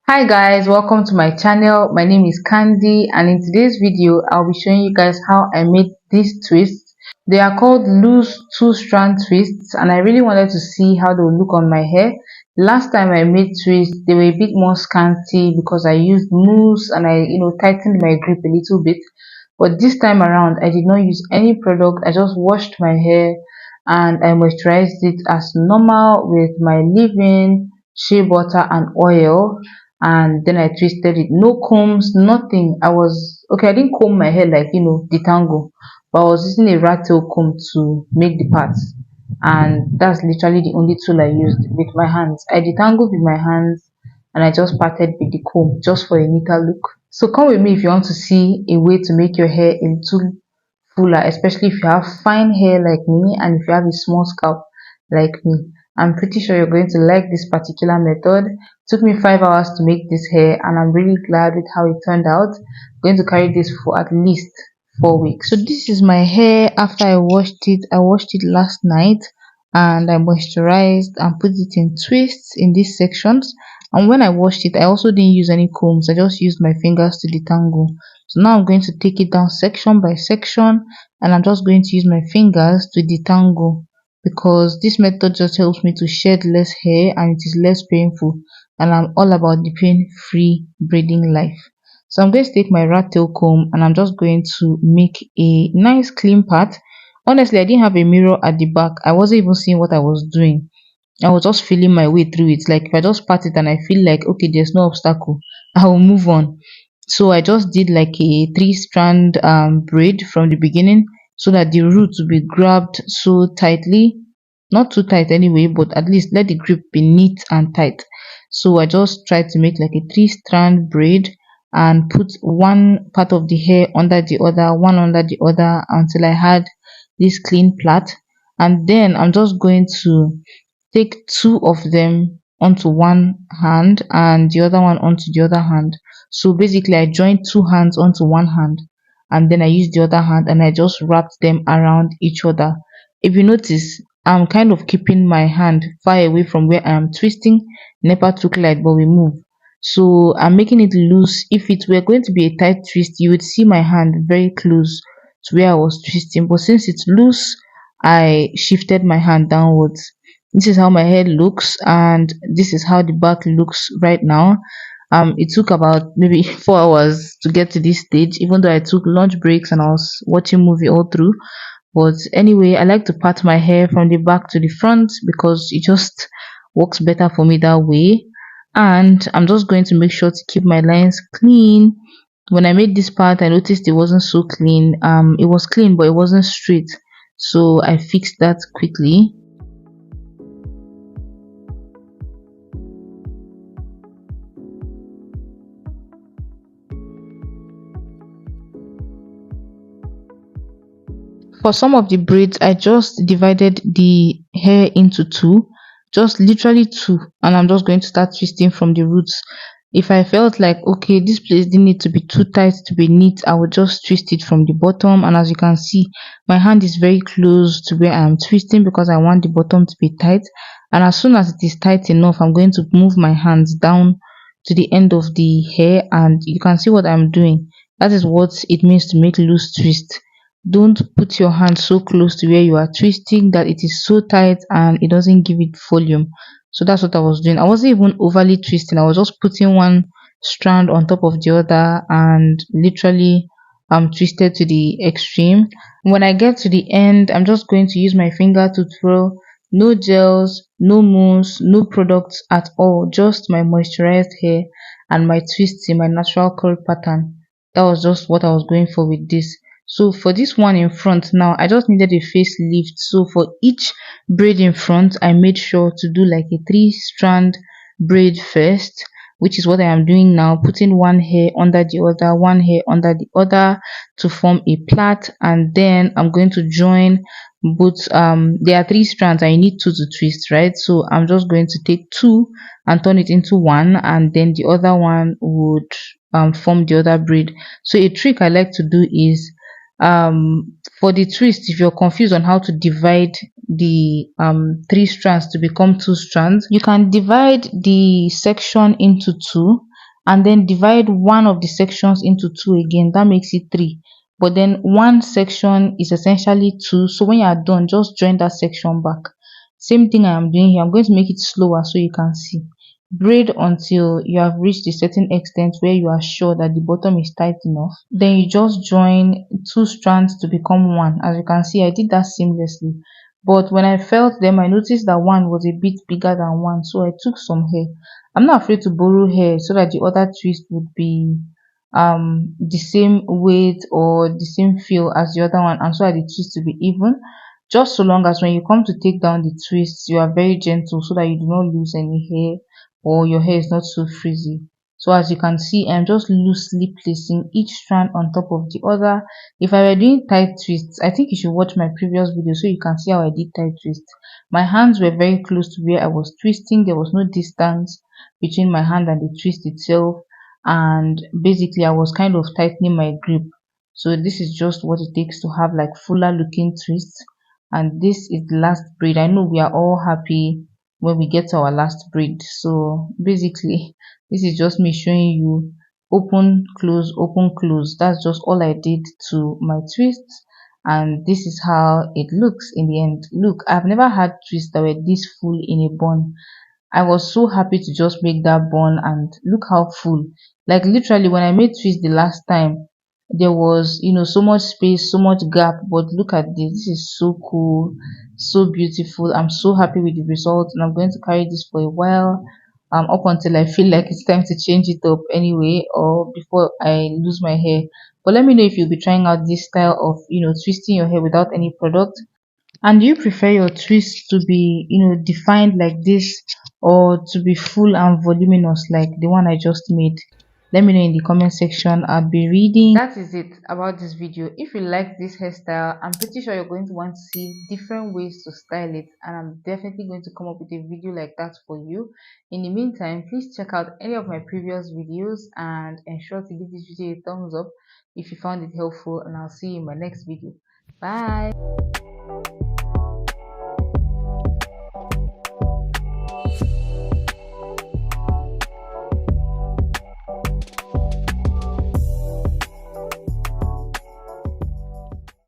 Hi guys, welcome to my channel. My name is Candy, and in today's video I'll be showing you guys how I made these twists. They are called loose two strand twists, and I really wanted to see how they will look on my hair. Last time I made twists, they were a bit more scanty because I used mousse and I tightened my grip a little bit. But this time around I did not use any product. I just washed my hair and I moisturized it as normal with my leave-in shea butter and oil, and then I twisted it. No combs, nothing. I was okay. I didn't comb my hair like the tango, but I was using a rat tail comb to make the parts, and that's literally the only tool I used with my hands. I detangled with my hands, and I just parted with the comb just for a neater look. So come with me if you want to see a way to make your hair a little fuller, especially if you have fine hair like me and if you have a small scalp like me. I'm pretty sure you're going to like this particular method. It took me 5 hours to make this hair, and I'm really glad with how it turned out. I'm going to carry this for at least 4 weeks. So this is my hair after I washed it. I washed it last night and I moisturized and put it in twists in these sections. And when I washed it, I also didn't use any combs. I just used my fingers to detangle. So now I'm going to take it down section by section, and I'm just going to use my fingers to detangle, because this method just helps me to shed less hair and it is less painful, and I'm all about the pain-free braiding life. So I'm going to take my rat tail comb and I'm just going to make a nice clean part. Honestly, I didn't have a mirror at the back. I wasn't even seeing what I was doing. I was just feeling my way through it. Like if I just part it and I feel like okay, there's no obstacle, I will move on. So I just did like a three-strand braid from the beginning, so that the root will be grabbed so tightly, not too tight anyway, but at least let the grip be neat and tight. So I just tried to make like a three-strand braid and put one part of the hair under the other, one under the other, until I had this clean plait. And then I'm just going to take two of them onto one hand and the other one onto the other hand. So basically I joined two hands onto one hand, and then I used the other hand and I just wrapped them around each other. If you notice, I'm kind of keeping my hand far away from where I am twisting. Never took light, but we move. So I'm making it loose. If it were going to be a tight twist, you would see my hand very close to where I was twisting. But since it's loose, I shifted my hand downwards. This is how my hair looks, and this is how the back looks right now. It took about maybe 4 hours to get to this stage, even though I took lunch breaks and I was watching movie all through. But anyway, I like to part my hair from the back to the front because it just works better for me that way. And I'm just going to make sure to keep my lines clean. When I made this part, I noticed it wasn't so clean. It was clean, but it wasn't straight. So I fixed that quickly. For some of the braids, I just divided the hair into two, just literally two, and I'm just going to start twisting from the roots. If I felt like okay, this place didn't need to be too tight to be neat, I would just twist it from the bottom. And as you can see, my hand is very close to where I am twisting because I want the bottom to be tight. And as soon as it is tight enough, I'm going to move my hands down to the end of the hair, and you can see what I'm doing. That is what it means to make loose twist. Don't put your hand so close to where you are twisting that it is so tight and it doesn't give it volume. So that's what I was doing. I wasn't even overly twisting. I was just putting one strand on top of the other and literally twisted to the extreme. When I get to the end, I'm just going to use my finger to twirl. No gels, no mousse, no products at all. Just my moisturized hair and my twists in my natural curl pattern. That was just what I was going for with this. So for this one in front now, I just needed a facelift. So for each braid in front, I made sure to do like a three-strand braid first, which is what I am doing now, putting one hair under the other, one hair under the other to form a plait. And then I'm going to join both. There are three strands and you need two to twist, right? So I'm just going to take two and turn it into one, and then the other one would form the other braid. So a trick I like to do is, for the twist, if you're confused on how to divide the three strands to become two strands, you can divide the section into two, and then divide one of the sections into two again. That makes it three. But then one section is essentially two. So when you are done, just join that section back. Same thing I am doing here. I'm going to make it slower so you can see. Braid until you have reached a certain extent where you are sure that the bottom is tight enough. Then you just join two strands to become one. As you can see, I did that seamlessly. But when I felt them, I noticed that one was a bit bigger than one, so I took some hair. I'm not afraid to borrow hair so that the other twist would be the same weight or the same feel as the other one, and so that the twist to be even. Just so long as when you come to take down the twists, you are very gentle so that you do not lose any hair or your hair is not so frizzy. So as you can see, I'm just loosely placing each strand on top of the other. If I were doing tight twists, I think you should watch my previous video so you can see how I did tight twists. My hands were very close to where I was twisting. There was no distance between my hand and the twist itself, and basically I was kind of tightening my grip. So this is just what it takes to have like fuller looking twists. And this is the last braid. I know we are all happy when we get to our last braid. So basically this is just me showing you open close. That's just all I did to my twists, and this is how it looks in the end. Look, I've never had twists that were this full in a bun. I was so happy to just make that bun, and look how full. Like literally when I made twist the last time, there was so much space, so much gap, but look at this. This is so cool, so beautiful. I'm so happy with the result, and I'm going to carry this for a while, up until I feel like it's time to change it up anyway, or before I lose my hair. But let me know if you'll be trying out this style of twisting your hair without any product. And do you prefer your twists to be, defined like this, or to be full and voluminous like the one I just made? Let me know in the comment section. I'll be reading. That is it about this video. If you like this hairstyle, I'm pretty sure you're going to want to see different ways to style it, and I'm definitely going to come up with a video like that for you. In the meantime, please check out any of my previous videos and ensure to give this video a thumbs up if you found it helpful, and I'll see you in my next video. Bye.